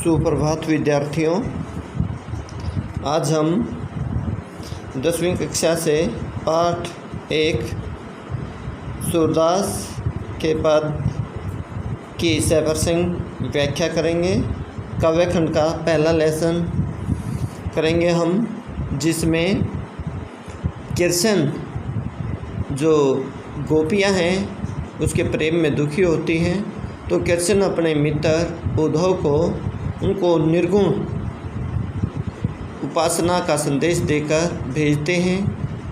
सुप्रभात विद्यार्थियों। आज हम 10वीं कक्षा से पाठ 1 सूरदास के पद की सैफरसिंह व्याख्या करेंगे। काव्य खंड का पहला लेसन करेंगे हम, जिसमें कृष्ण जो गोपियां हैं उसके प्रेम में दुखी होती हैं, तो कृष्ण अपने मित्र उद्धव को उनको निर्गुण उपासना का संदेश देकर भेजते हैं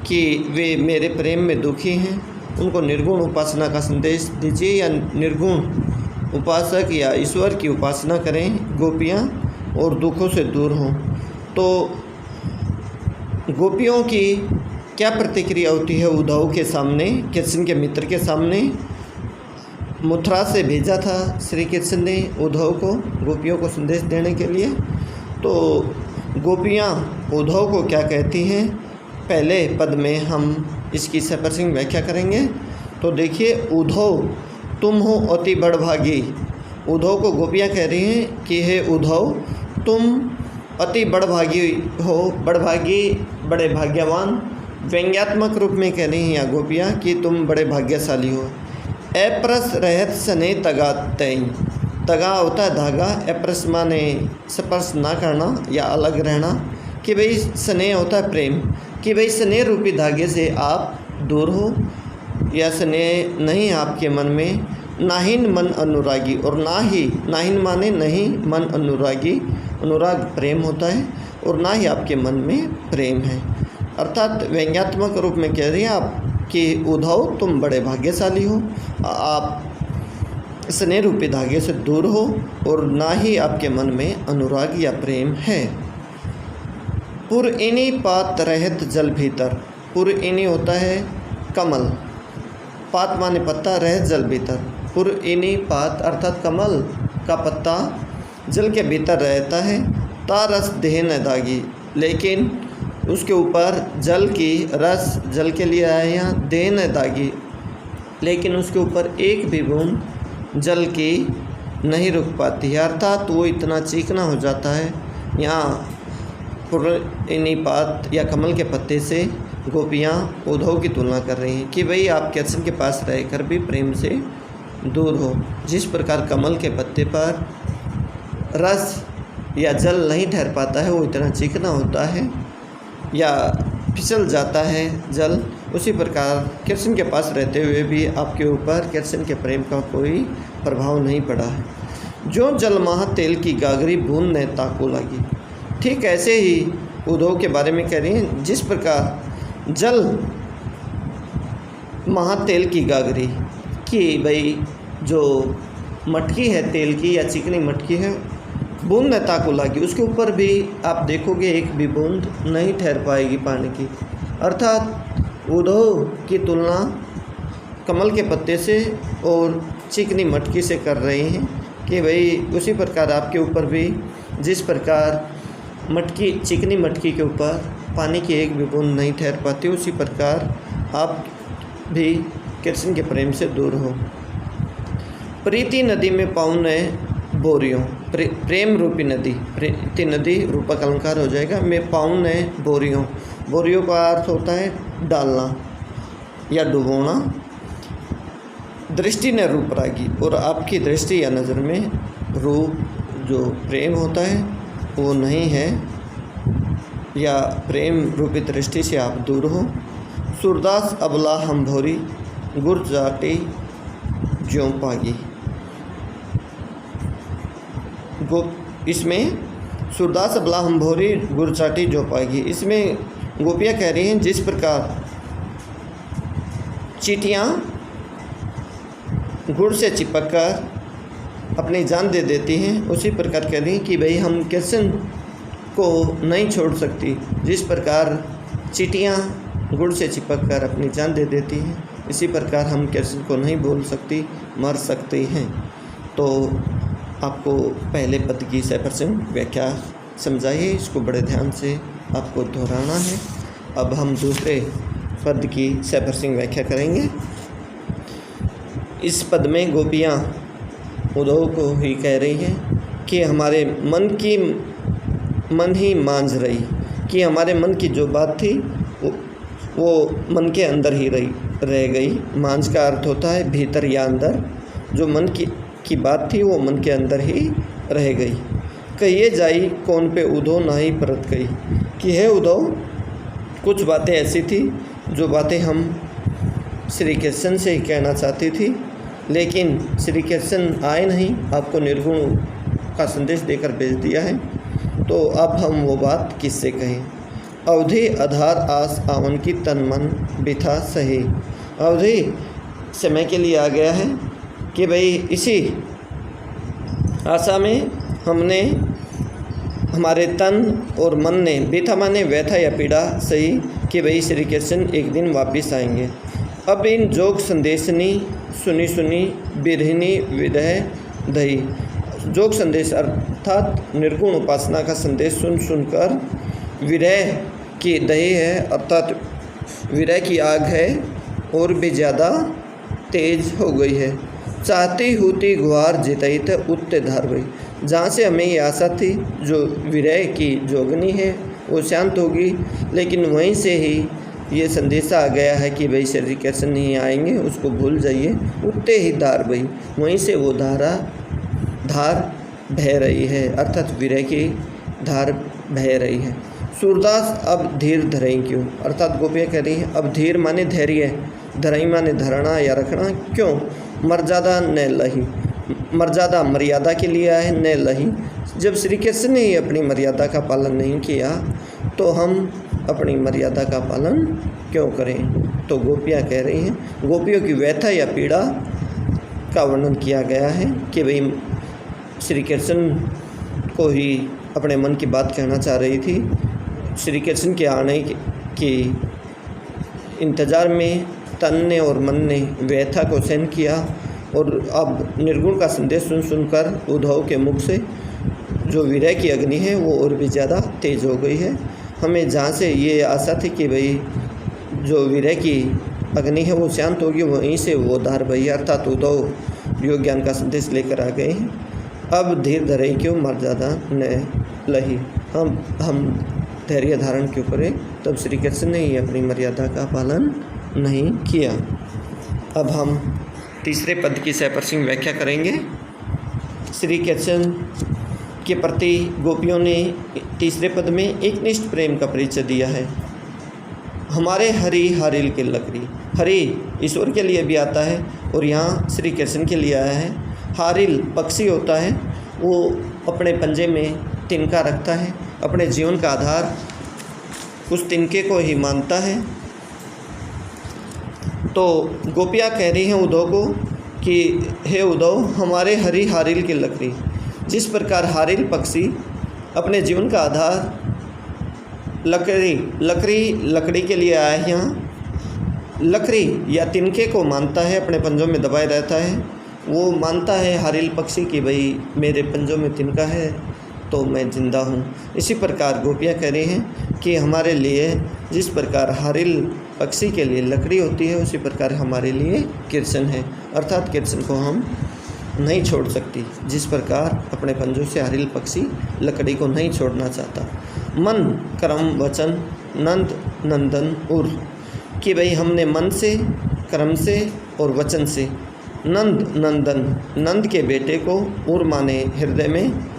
कि वे मेरे प्रेम में दुखी हैं, उनको निर्गुण उपासना का संदेश दीजिए या निर्गुण उपासक या ईश्वर की उपासना करें गोपियाँ और दुखों से दूर हों। तो गोपियों की क्या प्रतिक्रिया होती है उद्धव के सामने, कृष्ण के मित्र के सामने। मथुरा से भेजा था श्री कृष्ण ने उद्धव को गोपियों को संदेश देने के लिए। तो गोपियाँ उद्धव को क्या कहती हैं, पहले पद में हम इसकी सैफरसिंह व्याख्या करेंगे। तो देखिए, उद्धव तुम हो अति बड़भागी। उद्धव को गोपियाँ कह रही हैं कि हे उद्धव, तुम अति बड़भागी हो, बड़भागी बड़े भाग्यवान। व्यंग्यात्मक रूप में कह रही हैं या गोपियाँ कि तुम बड़े भाग्यशाली हो। अप्रस रहत सने तगा तय। तगा होता है धागा, अप्रस माने स्पर्श ना करना या अलग रहना, कि भाई स्नेह होता है प्रेम, कि भाई स्नेह रूपी धागे से आप दूर हो या स्नेह नहीं आपके मन में। नाहिन मन अनुरागी, और ना ही, नाहिन माने नहीं, मन अनुरागी, अनुराग प्रेम होता है, और ना ही आपके मन में प्रेम है। अर्थात व्यंग्यात्मक रूप में कह रही हैं आप कि उद्धव तुम बड़े भाग्यशाली हो, आप स्नेह रूपी धागे से दूर हो और ना ही आपके मन में अनुराग या प्रेम है। पुरइनी पात रहत जल भीतर। पुरइनी होता है कमल, पात माने पत्ता, रहत जल भीतर। पुरइनी पात अर्थात कमल का पत्ता जल के भीतर रहता है। तारस देह न दागी, लेकिन उसके ऊपर जल की रस जल के लिए आया यहाँ, देह न दागी, लेकिन उसके ऊपर एक भी बूंद जल की नहीं रुक पाती है, अर्थात वो इतना चीकना हो जाता है। यहाँ पुरइनी पात या कमल के पत्ते से गोपियाँ उद्धव की तुलना कर रही हैं कि भाई आप कृष्ण के पास रहकर भी प्रेम से दूर हो। जिस प्रकार कमल के पत्ते पर रस या जल नहीं ठहर पाता है, वो इतना चिकना होता है या फिसल जाता है जल, उसी प्रकार कृष्ण के पास रहते हुए भी आपके ऊपर कृष्ण के प्रेम का कोई प्रभाव नहीं पड़ा है। जो जल महा तेल की गागरी बूंद ने ताको लगी। ठीक ऐसे ही उद्धव के बारे में कह रही हैं, जिस प्रकार जल महा तेल की गागरी, कि भाई जो मटकी है तेल की या चिकनी मटकी है, बूंद न ताको लागी, उसके ऊपर भी आप देखोगे एक भी बूंद नहीं ठहर पाएगी पानी की। अर्थात उद्धव की तुलना कमल के पत्ते से और चिकनी मटकी से कर रहे हैं कि भाई उसी प्रकार आपके ऊपर भी जिस प्रकार मटकी, चिकनी मटकी के ऊपर पानी की एक भी बूंद नहीं ठहर पाती, उसी प्रकार आप भी कृष्ण के प्रेम से दूर हो। प्रीति नदी में पाँव ने बोरियों। प्रेम रूपी नदी, प्रीति नदी रूपक अलंकार हो जाएगा। मैं पाऊँ ने बोरियों। बोरियों का अर्थ होता है डालना या डुबोना। दृष्टि ने रूप रागी, और आपकी दृष्टि या नज़र में रूप जो प्रेम होता है वो नहीं है, या प्रेम रूपी दृष्टि से आप दूर हो। सूरदास अबला हम भोरी, गुर जाटी ज्यों पागी। इसमें सूरदास अबला हम भोरी गुर चाटी जो पागी, इसमें गोपियाँ कह रही हैं जिस प्रकार चींटियाँ गुड़ से चिपक कर अपनी जान दे देती हैं, उसी प्रकार कह रही हैं कि भाई हम कृष्ण को नहीं छोड़ सकती। जिस प्रकार चींटियाँ गुड़ से चिपक कर अपनी जान दे देती हैं, इसी प्रकार हम कृष्ण को नहीं भूल सकती, मर सकती हैं। तो आपको पहले पद की सैफरसिंह व्याख्या समझाइए, इसको बड़े ध्यान से आपको दोहराना है। अब हम दूसरे पद की सैफरसिंह व्याख्या करेंगे। इस पद में गोपियाँ उद्धव को ही कह रही हैं कि हमारे मन ही मांझ रही, कि हमारे मन की जो बात थी वो मन के अंदर ही रह गई। मांझ का अर्थ होता है भीतर या अंदर। जो मन की बात थी वो मन के अंदर ही रह गई। कहिए जाई कौन पे उधो नाही परत गई, कि है उधो कुछ बातें ऐसी थी जो बातें हम श्री कृष्ण से ही कहना चाहती थी, लेकिन श्री कृष्ण आए नहीं, आपको निर्गुण का संदेश देकर भेज दिया है। तो अब हम वो बात किससे कहें। अवधि आधार आस आवन की तन मन बिथा सही। अवधि समय के लिए आ गया है कि भाई इसी आशा में हमने हमारे तन और मन ने, बिथा माने व्यथा या पीड़ा सही, कि भाई श्री कृष्ण एक दिन वापस आएंगे। अब इन जोग संदेशनी सुनी सुनी बिरहिनी विदह दही। जोग संदेश अर्थात निर्गुण उपासना का संदेश सुन सुनकर विरह की दही है, अर्थात विरह की आग है और भी ज़्यादा तेज हो गई है। चाहती होती गुहार जितई थ उत्ते धार गई। जहाँ से हमें ये आशा थी जो विरह की जो अग्नि है वो शांत होगी, लेकिन वहीं से ही ये संदेशा आ गया है कि भाई श्री कृष्ण नहीं आएंगे, उसको भूल जाइए। उत्ते ही धार बही, वहीं से वो धार बह रही है, अर्थात विरह की धार बह रही है। सूरदास अब धीर धरई क्यों, अर्थात गोपियाँ कह रही हैं अब धीर माने धैर्य, धरई माने धरना या रखना, क्यों। मर्यादा न लही, मर्यादा मर्यादा के लिए आए, न लही। जब श्री कृष्ण ने ही अपनी मर्यादा का पालन नहीं किया तो हम अपनी मर्यादा का पालन क्यों करें। तो गोपियाँ कह रही हैं, गोपियों की व्यथा या पीड़ा का वर्णन किया गया है कि भाई श्री कृष्ण को ही अपने मन की बात कहना चाह रही थी। श्री कृष्ण के आने के इंतज़ार में तन ने और मन ने व्यथा को सहन किया, और अब निर्गुण का संदेश सुन सुनकर उद्धव के मुख से जो विरह की अग्नि है वो और भी ज़्यादा तेज हो गई है। हमें जहाँ से ये आशा थी कि भाई जो विरह की अग्नि है वो शांत होगी, वहीं से वो धार बही, अर्थात उद्धव योग ज्ञान का संदेश लेकर आ गए हैं। अब धीर धरई क्यों मर्यादा न लही, हम धैर्य धारण क्यों करें। तब श्री कृष्ण ने ही अपनी मर्यादा का पालन नहीं किया। अब हम तीसरे पद की सहप्रसंग व्याख्या करेंगे। श्री कृष्ण के प्रति गोपियों ने तीसरे पद में एक निष्ठ प्रेम का परिचय दिया है। हमारे हरि हारिल के लकड़ी, हरि ईश्वर के लिए भी आता है और यहाँ श्री कृष्ण के लिए आया है। हारिल पक्षी होता है, वो अपने पंजे में तिनका रखता है, अपने जीवन का आधार उस तिनके को ही मानता है। तो गोपियाँ कह रही हैं उद्धव को कि हे उद्धव, हमारे हरि हारिल की लकड़ी। जिस प्रकार हारिल पक्षी अपने जीवन का आधार लकड़ी के लिए आया है, यहाँ लकड़ी या तिनके को मानता है, अपने पंजों में दबाए रहता है। वो मानता है हारिल पक्षी कि भाई मेरे पंजों में तिनका है तो मैं जिंदा हूँ। इसी प्रकार गोपियाँ कह रही हैं कि हमारे लिए जिस प्रकार हारिल पक्षी के लिए लकड़ी होती है, उसी प्रकार हमारे लिए कृष्ण है, अर्थात कृष्ण को हम नहीं छोड़ सकती। जिस प्रकार अपने पंजों से हारिल पक्षी लकड़ी को नहीं छोड़ना चाहता। मन कर्म वचन नंद नंदन उर, कि भाई हमने मन से, कर्म से और वचन से नंद नंदन, नंद के बेटे को उर माने हृदय में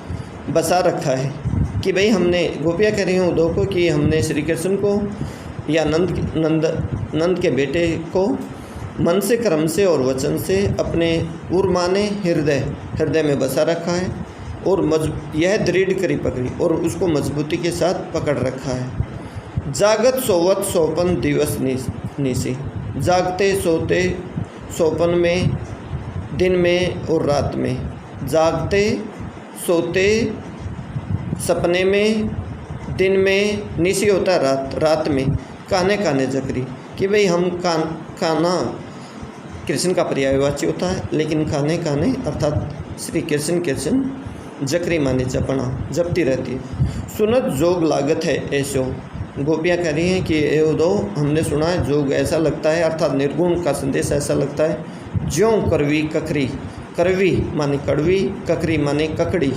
बसा रखा है। कि भाई हमने, गोपियाँ कह रही हैं उद्धव को कि हमने श्री कृष्ण को या नंद के बेटे को मन से, कर्म से और वचन से अपने उर माने हृदय में बसा रखा है, और यह दृढ़ करी पकड़ी और उसको मजबूती के साथ पकड़ रखा है। जागत सोवत सोपन दिवस निसी, जागते सोते सोपन में, दिन में और रात में। जागते सोते सपने में, दिन में, निसी होता है रात में। काने काने जकरी, कि भाई हम काना कृष्ण का पर्यायवाची होता है, लेकिन काने काने अर्थात श्री कृष्ण जकरी माने जपना, जपती रहती है। सुनत जोग लागत है ऐसो, गोपियाँ कह रही हैं कि ए उद्धव, हमने सुना है जोग ऐसा लगता है, अर्थात निर्गुण का संदेश ऐसा लगता है, ज्यों करवी ककरी, करवी माने कड़वी, ककरी माने ककड़ी,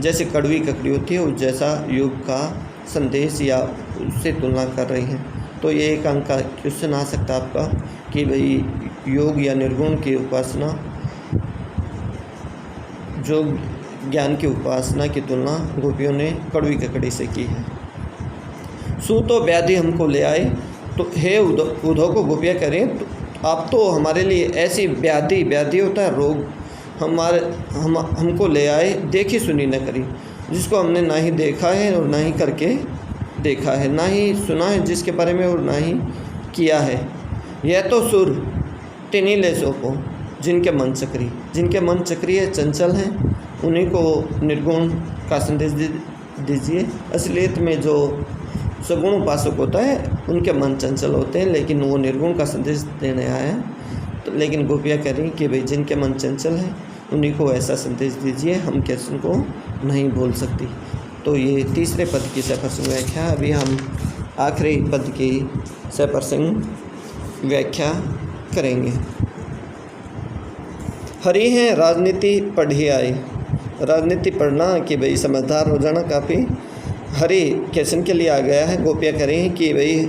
जैसे कड़वी ककड़ी होती है उस जैसा योग का संदेश या उससे तुलना कर रही हैं। तो ये एक अंक का क्वेश्चन आ सकता है आपका कि भाई योग या निर्गुण की उपासना, जो ज्ञान की उपासना की तुलना गोपियों ने कड़वी ककड़ी से की है। सु तो व्याधि हमको ले आए, तो हे उद्धव को गोपियाँ करें, तो आप तो हमारे लिए ऐसी व्याधि होता है रोग, हमको ले आए, देखी सुनी न करी, जिसको हमने ना ही देखा है और ना ही करके देखा है, ना ही सुना है जिसके बारे में और ना ही किया है। यह तो सुर तिन्हीं ले सोपो जिनके मन चक्रीय चंचल हैं, उन्हीं को निर्गुण का संदेश दीजिए। असलियत में जो सगुण उपासक होता है उनके मन चंचल होते हैं, लेकिन वो निर्गुण का संदेश देने आया है। तो लेकिन गोपियाँ कह रही कि भाई जिनके मन चंचल हैं उन्हीं को ऐसा संदेश दीजिए, हम कृष्ण को नहीं बोल सकती। तो ये तीसरे पद की सप्रसंग व्याख्या। अभी हम आखिरी पद की सप्रसंग व्याख्या करेंगे। हरि हैं राजनीति पढ़ी आए, राजनीति पढ़ना कि भाई समझदार हो जाना काफ़ी हरि कृष्ण के लिए आ गया है। गोपियाँ करें कि भाई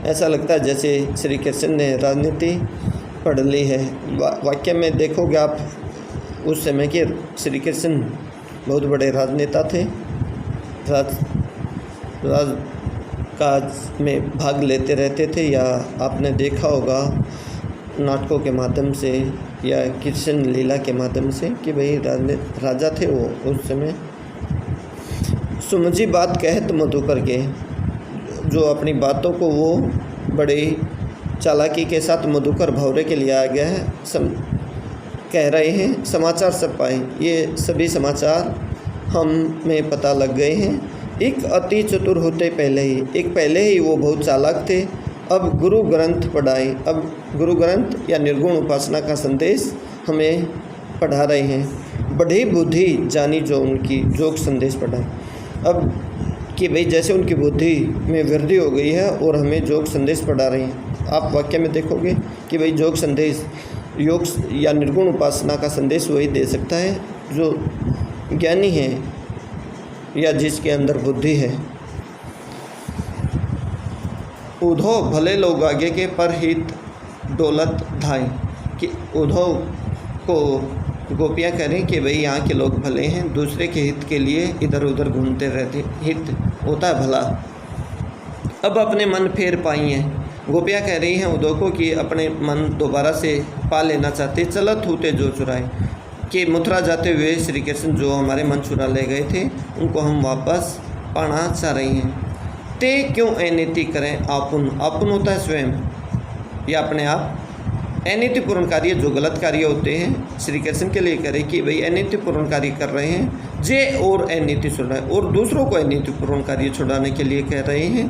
ऐसा लगता है जैसे श्री कृष्ण ने राजनीति पढ़ ली है। वाक्य में देखोगे आप उस समय के श्री कृष्ण बहुत बड़े राजनेता थे, राजकाज में भाग लेते रहते थे, या आपने देखा होगा नाटकों के माध्यम से या कृष्ण लीला के माध्यम से कि भाई राजा थे वो उस समय। सुमझी बात कहत मधुकर के, जो अपनी बातों को वो बड़े चालाकी के साथ मधुकर भौरे के लिए आ गया है। कह रहे हैं समाचार सब पाए, ये सभी समाचार हमें पता लग गए हैं। एक अति चतुर होते पहले ही वो बहुत चालाक थे। अब गुरु ग्रंथ पढ़ाए, अब गुरु ग्रंथ या निर्गुण उपासना का संदेश हमें पढ़ा रहे हैं। बढ़ी बुद्धि जानी जो उनकी जोग संदेश पढ़ाए। अब कि भाई जैसे उनकी बुद्धि में वृद्धि हो गई है और हमें जोग संदेश पढ़ा रहे हैं। आप वाक्य में देखोगे कि भाई जोग संदेश, योग या निर्गुण उपासना का संदेश वही दे सकता है जो ज्ञानी है या जिसके अंदर बुद्धि है। उद्धव भले लोग आगे के पर हित दौलत धाय, कि उद्धव को गोपियाँ करें कि भाई यहाँ के लोग भले हैं, दूसरे के हित के लिए इधर उधर घूमते रहते, हित होता है भला। अब अपने मन फेर पाई हैं। गोपियाँ कह रही हैं उद्धव को कि अपने मन दोबारा से पा लेना चाहते, चलत होते जो चुराए, कि मथुरा जाते हुए श्री कृष्ण जो हमारे मन चुरा ले गए थे उनको हम वापस पाना चाह रही हैं। ते क्यों अनीति करें आपुन, आपुन होता है स्वयं या अपने आप। अनीति पूर्ण कार्य जो गलत कार्य होते हैं श्री कृष्ण के लिए करें कि भाई अनीति पूर्ण कार्य कर रहे हैं जे और अनीति छुड़ाए, और दूसरों को अनीति पूर्ण कार्य छुड़ाने के लिए कह रहे हैं।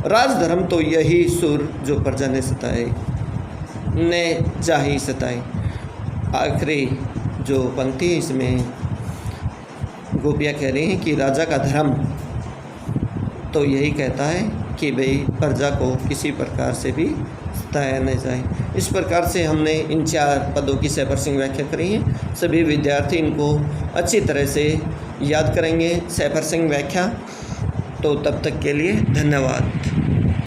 राजधर्म तो यही सुर जो प्रजा ने सताए ने जाही सताए। आखिरी जो पंक्ति है इसमें गोपियाँ कह रही हैं कि राजा का धर्म तो यही कहता है कि भाई प्रजा को किसी प्रकार से भी सताया न जाए। इस प्रकार से हमने इन 4 पदों की सप्रसंग व्याख्या करी है। सभी विद्यार्थी इनको अच्छी तरह से याद करेंगे सप्रसंग व्याख्या। तो तब तक के लिए धन्यवाद।